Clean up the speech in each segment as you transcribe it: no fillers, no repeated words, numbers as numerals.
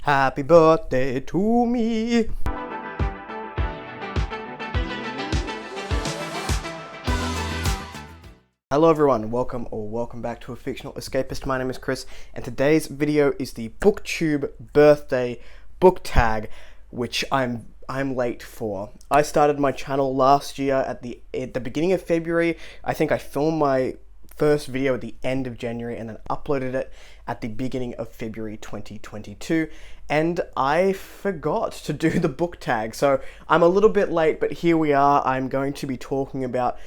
Happy birthday to me. Hello everyone, welcome back to A Fictional Escapist. My name is Chris, and today's video is the Booktube birthday book tag, which I'm late for. I started my channel last year at the beginning of February. I think I filmed my first video at the end of January and then uploaded it at the beginning of February 2022, and I forgot to do the book tag, so I'm a little bit late, but here we are. I'm going to be talking about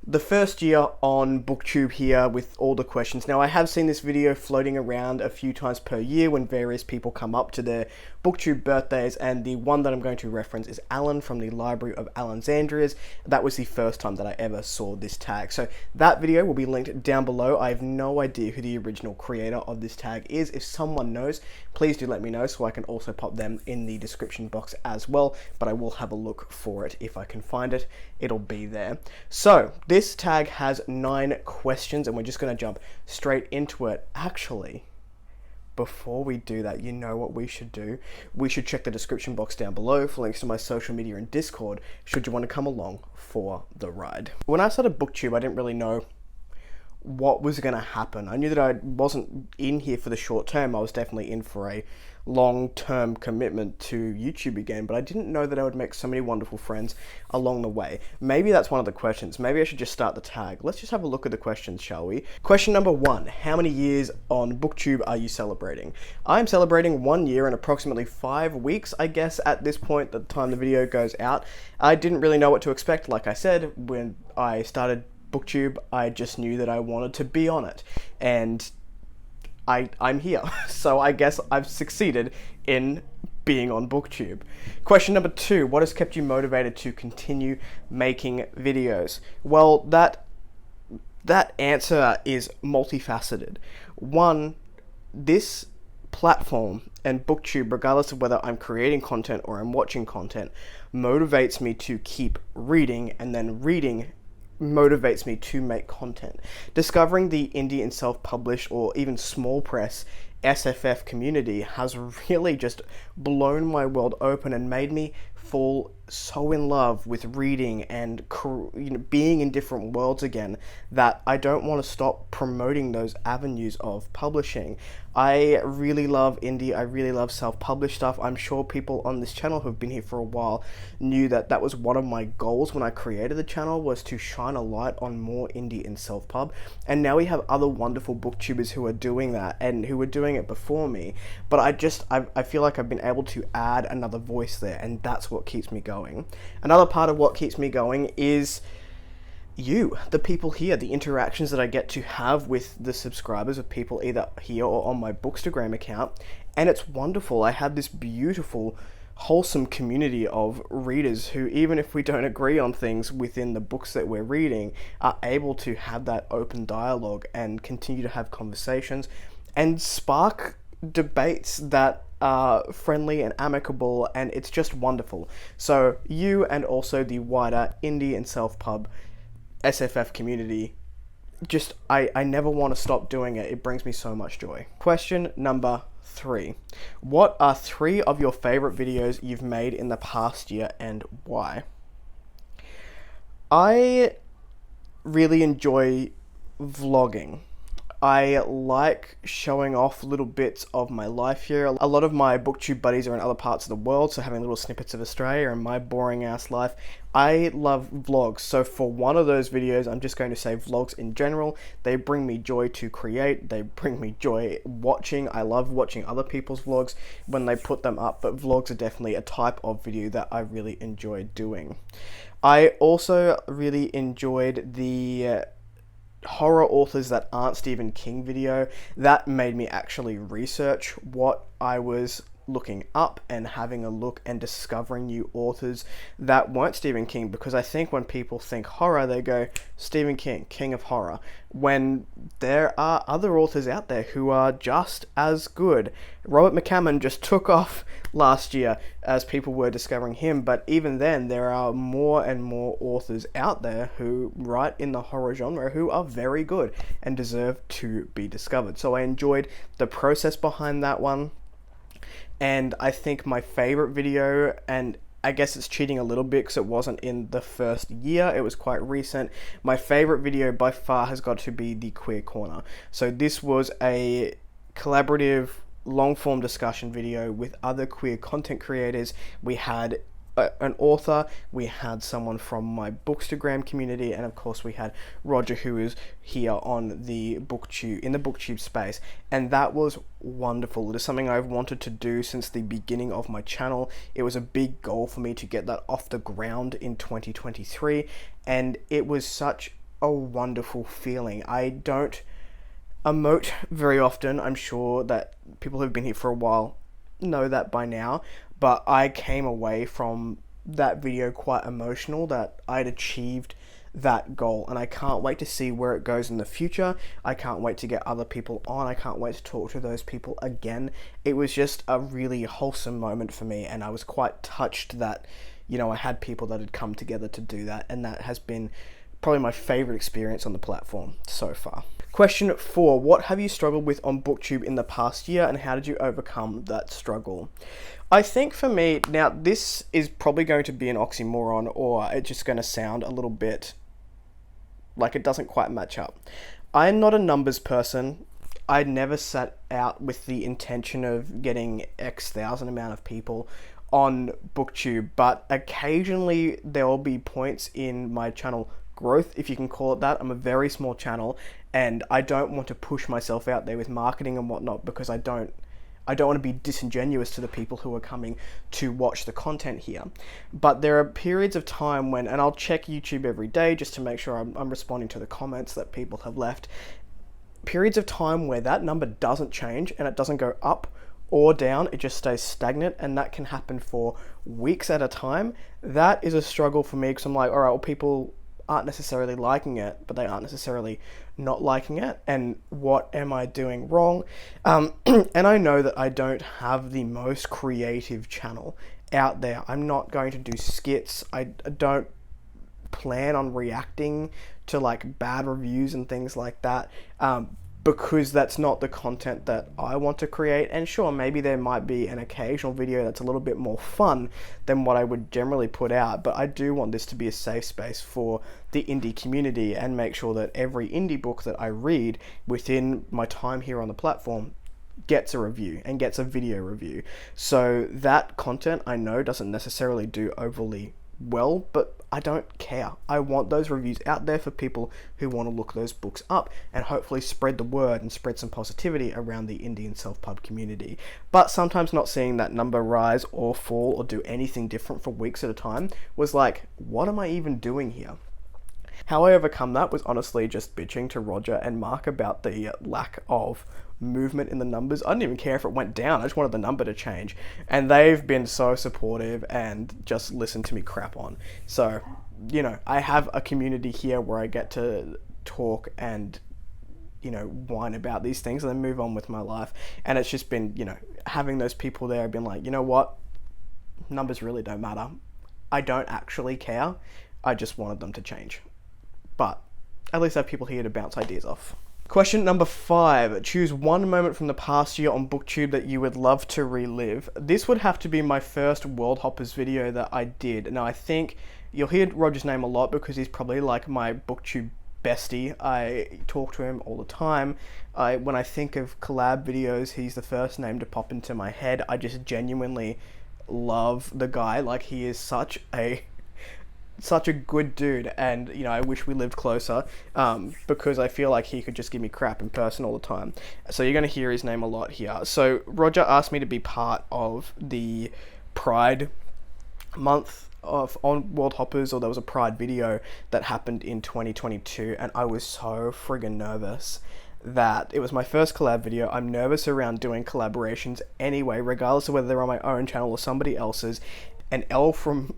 the first year on Booktube here with all the questions. Now, I have seen this video floating around a few times per year when various people come up to their Booktube birthdays, and the one that I'm going to reference is Alan from the Library of Alexandria's. That was the first time that I ever saw this tag. So that video will be linked down below. I have no idea who the original creator of this tag is. If someone knows, please do let me know so I can also pop them in the description box as well, but I will have a look for it. If I can find it, it'll be there. So this tag has 9 questions, and we're just going to jump straight into it. Actually, before we do that, you know what we should do? We should check the description box down below for links to my social media and Discord, should you want to come along for the ride. When I started Booktube, I didn't really know what was going to happen. I knew that I wasn't in here for the short term. I was definitely in for a long-term commitment to YouTube again, but I didn't know that I would make so many wonderful friends along the way. Maybe that's one of the questions. Maybe I should just start the tag. Let's just have a look at the questions, shall we? Question number 1. How many years on Booktube are you celebrating? I'm celebrating 1 year and approximately 5 weeks, I guess, at this point, at the time the video goes out. I didn't really know what to expect. Like I said, when I started Booktube, I just knew that I wanted to be on it, and I'm here. So I guess I've succeeded in being on Booktube. Question number 2, what has kept you motivated to continue making videos? Well, that answer is multifaceted. 1, this platform and Booktube, regardless of whether I'm creating content or I'm watching content, motivates me to keep reading, and then reading motivates me to make content. Discovering the indie and self-published or even small press SFF community has really just blown my world open and made me fall so in love with reading and being in different worlds again that I don't want to stop promoting those avenues of publishing. I really love indie, I really love self-published stuff. I'm sure people on this channel who've been here for a while knew that that was one of my goals when I created the channel, was to shine a light on more indie and self-pub, and now we have other wonderful booktubers who are doing that and who were doing it before me, but I feel like I've been able to add another voice there, and that's what keeps me going. Another part of what keeps me going is you, the people here, the interactions that I get to have with the subscribers, of people either here or on my Bookstagram account, and it's wonderful. I have this beautiful, wholesome community of readers who, even if we don't agree on things within the books that we're reading, are able to have that open dialogue and continue to have conversations and spark debates that are friendly and amicable, and it's just wonderful. So you, and also the wider indie and self-pub SFF community, just I never want to stop doing it. It brings me so much joy. Question number 3. What are 3 of your favorite videos you've made in the past year, and why? I really enjoy vlogging. I like showing off little bits of my life here. A lot of my Booktube buddies are in other parts of the world, so having little snippets of Australia and my boring ass life. I love vlogs, so for one of those videos, I'm just going to say vlogs in general. They bring me joy to create, they bring me joy watching. I love watching other people's vlogs when they put them up, but vlogs are definitely a type of video that I really enjoy doing. I also really enjoyed the horror authors that aren't Stephen King video. That made me actually research what I was looking up and having a look and discovering new authors that weren't Stephen King, because I think when people think horror, they go Stephen King, king of horror, when there are other authors out there who are just as good. Robert McCammon just took off last year as people were discovering him, but even then there are more and more authors out there who write in the horror genre who are very good and deserve to be discovered. So I enjoyed the process behind that one. and I think my favorite video, and I guess it's cheating a little bit because it wasn't in the first year, it was quite recent. My favorite video by far has got to be the Queer Corner. So this was a collaborative long form discussion video with other queer content creators. We had an author, we had someone from my Bookstagram community, and of course we had Roger, who is here on the Booktube, in the Booktube space, and that was wonderful. It is something I've wanted to do since the beginning of my channel. It was a big goal for me to get that off the ground in 2023, and it was such a wonderful feeling. I don't emote very often. I'm sure that people who've been here for a while know that by now, but I came away from that video quite emotional that I'd achieved that goal, and I can't wait to see where it goes in the future. I can't wait to get other people on. I can't wait to talk to those people again. It was just a really wholesome moment for me, and I was quite touched that, you know, I had people that had come together to do that, and that has been probably my favorite experience on the platform so far. Question 4. What have you struggled with on Booktube in the past year, and how did you overcome that struggle? I think for me, now this is probably going to be an oxymoron, or it's just going to sound a little bit like it doesn't quite match up. I'm not a numbers person. I never set out with the intention of getting X thousand amount of people on Booktube, but occasionally there will be points in my channel growth, if you can call it that. I'm a very small channel, and I don't want to push myself out there with marketing and whatnot, because I don't want to be disingenuous to the people who are coming to watch the content here. But there are periods of time when, and I'll check YouTube every day just to make sure I'm responding to the comments that people have left, periods of time where that number doesn't change and it doesn't go up or down, it just stays stagnant, and that can happen for weeks at a time. That is a struggle for me, because I'm like, all right, well, people aren't necessarily liking it, but they aren't necessarily not liking it, and what am I doing wrong? And I know that I don't have the most creative channel out there. I'm not going to do skits. I don't plan on reacting to like bad reviews and things like that, because that's not the content that I want to create. And sure, maybe there might be an occasional video that's a little bit more fun than what I would generally put out, but I do want this to be a safe space for the indie community, and make sure that every indie book that I read within my time here on the platform gets a review and gets a video review. So that content, I know, doesn't necessarily do overly well, but I don't care. I want those reviews out there for people who want to look those books up, and hopefully spread the word and spread some positivity around the indie and self-pub community. But sometimes not seeing that number rise or fall or do anything different for weeks at a time was like, what am I even doing here? How I overcome that was honestly just bitching to Roger and Mark about the lack of movement in the numbers. I didn't even care if it went down. I just wanted the number to change, and they've been so supportive and just listened to me crap on. So, you know, I have a community here where I get to talk and, you know, whine about these things and then move on with my life. And it's just been, you know, having those people there have been like, you know what, numbers really don't matter. I don't actually care. I just wanted them to change. But at least I have people here to bounce ideas off. Question number 5. Choose one moment from the past year on Booktube that you would love to relive. This would have to be my first World Hoppers video that I did. Now, I think you'll hear Roger's name a lot because he's probably like my Booktube bestie. I talk to him all the time. When I think of collab videos, he's the first name to pop into my head. I just genuinely love the guy. Like, he is such a good dude, and you know, I wish we lived closer, because I feel like he could just give me crap in person all the time. So you're going to hear his name a lot here. So Roger asked me to be part of the Pride month on World Hoppers, or there was a Pride video that happened in 2022, and I was so friggin' nervous that it was my first collab video. I'm nervous around doing collaborations anyway, regardless of whether they're on my own channel or somebody else's. And Elle from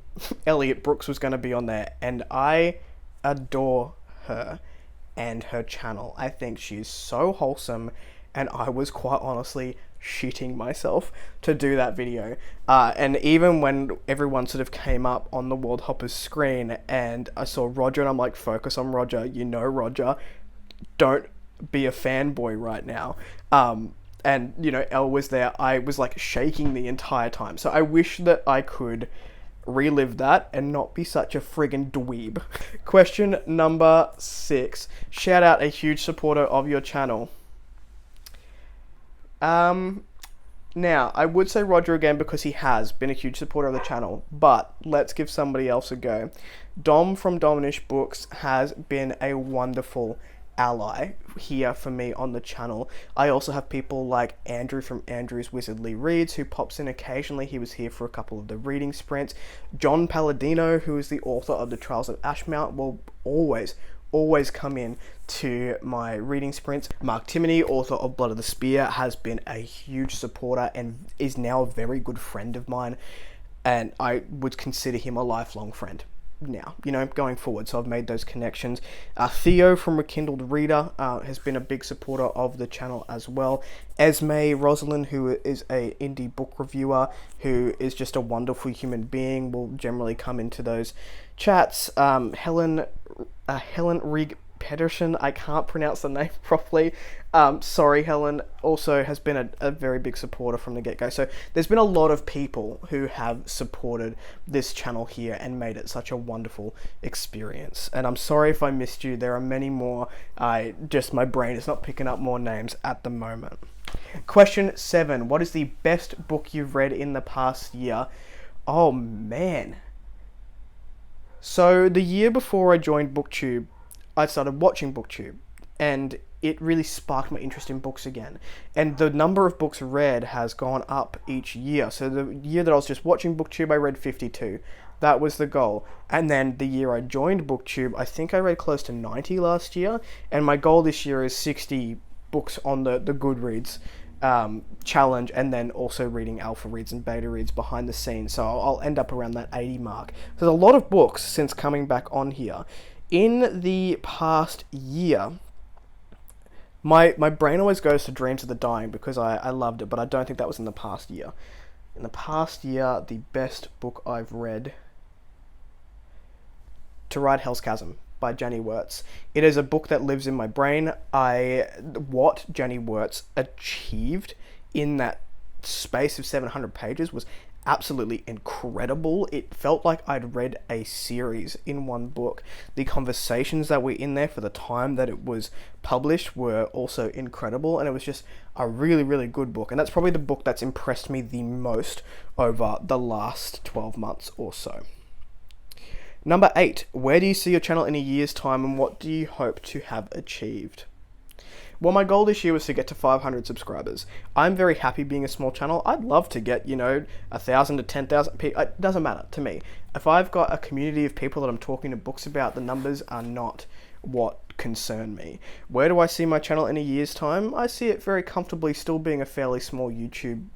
Elliot Brooks was going to be on there, and I adore her and her channel. I think she's so wholesome, and I was quite honestly shitting myself to do that video. And even when everyone sort of came up on the World Hoppers screen and I saw Roger, and I'm like, focus on Roger, you know Roger, don't be a fanboy right now. and you know, Elle was there, I was like shaking the entire time. So I wish that I could relive that and not be such a friggin' dweeb. Question number 6. Shout out a huge supporter of your channel. Now, I would say Roger again because he has been a huge supporter of the channel, but let's give somebody else a go. Dom from Dominish Books has been a wonderful ally here for me on the channel. I also have people like Andrew from Andrew's Wizardly Reads, who pops in occasionally. He was here for a couple of the reading sprints. John Palladino, who is the author of the Trials of Ashmount, will always come in to my reading sprints. Mark Timoney, author of Blood of the Spear, has been a huge supporter and is now a very good friend of mine, and I would consider him a lifelong friend now, you know, going forward. So I've made those connections. Theo from Rekindled Reader has been a big supporter of the channel as well. Esmay Rosalind, who is a indie book reviewer, who is just a wonderful human being, will generally come into those chats. Helen Rig Pedersen, I can't pronounce the name properly. Sorry, Helen, also has been a very big supporter from the get-go. So there's been a lot of people who have supported this channel here and made it such a wonderful experience. And I'm sorry if I missed you. There are many more. My brain is not picking up more names at the moment. Question 7. What is the best book you've read in the past year? Oh, man. So the year before I joined Booktube, I started watching Booktube, and it really sparked my interest in books again. And the number of books read has gone up each year. So the year that I was just watching Booktube, I read 52. That was the goal. And then the year I joined Booktube, I think I read close to 90 last year. And my goal this year is 60 books on the Goodreads challenge, and then also reading alpha reads and beta reads behind the scenes. So I'll end up around that 80 mark. So there's a lot of books since coming back on here. In the past year, my brain always goes to Dreams of the Dying because I loved it, but I don't think that was in the past year. In the past year, the best book I've read, To Ride Hell's Chasm by Jenny Wirtz. It is a book that lives in my brain. What Jenny Wirtz achieved in that space of 700 pages was absolutely incredible. It felt like I'd read a series in one book. The conversations that were in there for the time that it was published were also incredible, and it was just a really, really good book. And that's probably the book that's impressed me the most over the last 12 months or so. Number 8, where do you see your channel in a year's time, and what do you hope to have achieved? Well, my goal this year was to get to 500 subscribers. I'm very happy being a small channel. I'd love to get, 1,000 to 10,000 people. It doesn't matter to me. If I've got a community of people that I'm talking to books about, the numbers are not what concern me. Where do I see my channel in a year's time? I see it very comfortably still being a fairly small YouTube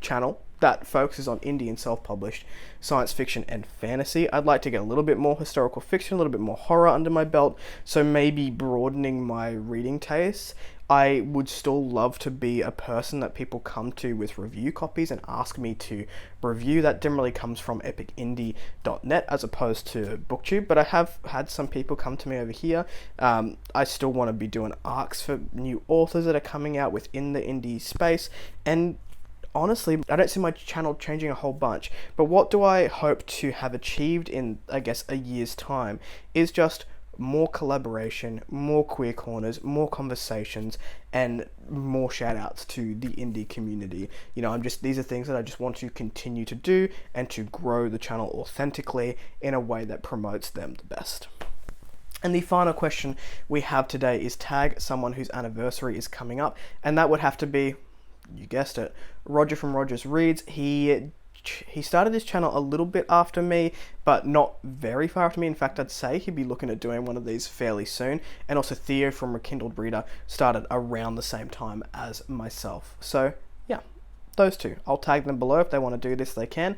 channel that focuses on indie and self-published science fiction and fantasy. I'd like to get a little bit more historical fiction, a little bit more horror under my belt, so maybe broadening my reading tastes. I would still love to be a person that people come to with review copies and ask me to review. That generally comes from epicindie.net as opposed to Booktube, but I have had some people come to me over here. I still want to be doing arcs for new authors that are coming out within the indie space, and honestly, I don't see my channel changing a whole bunch, but what do I hope to have achieved in, I guess, a year's time is just more collaboration, more queer corners, more conversations, and more shout outs to the indie community. These are things that I just want to continue to do and to grow the channel authentically in a way that promotes them the best. And the final question we have today is tag someone whose anniversary is coming up, and that would have to be, you guessed it, Roger from Rogers Reads. He started this channel a little bit after me, but not very far after me. In fact, I'd say he'd be looking at doing one of these fairly soon. And also Theo from Rekindled Reader started around the same time as myself. So yeah, those two. I'll tag them below. If they want to do this, they can.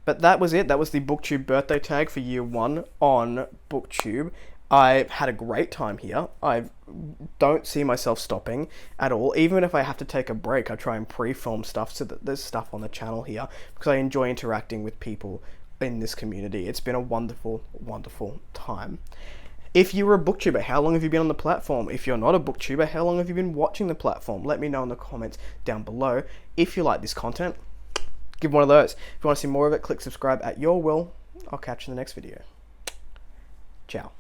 But that was it. That was the Booktube birthday tag for year 1 on Booktube. I've had a great time here. I don't see myself stopping at all. Even if I have to take a break, I try and pre-film stuff so that there's stuff on the channel here because I enjoy interacting with people in this community. It's been a wonderful, wonderful time. If you're a booktuber, how long have you been on the platform? If you're not a booktuber, how long have you been watching the platform? Let me know in the comments down below. If you like this content, give one of those. If you want to see more of it, click subscribe at your will. I'll catch you in the next video. Ciao.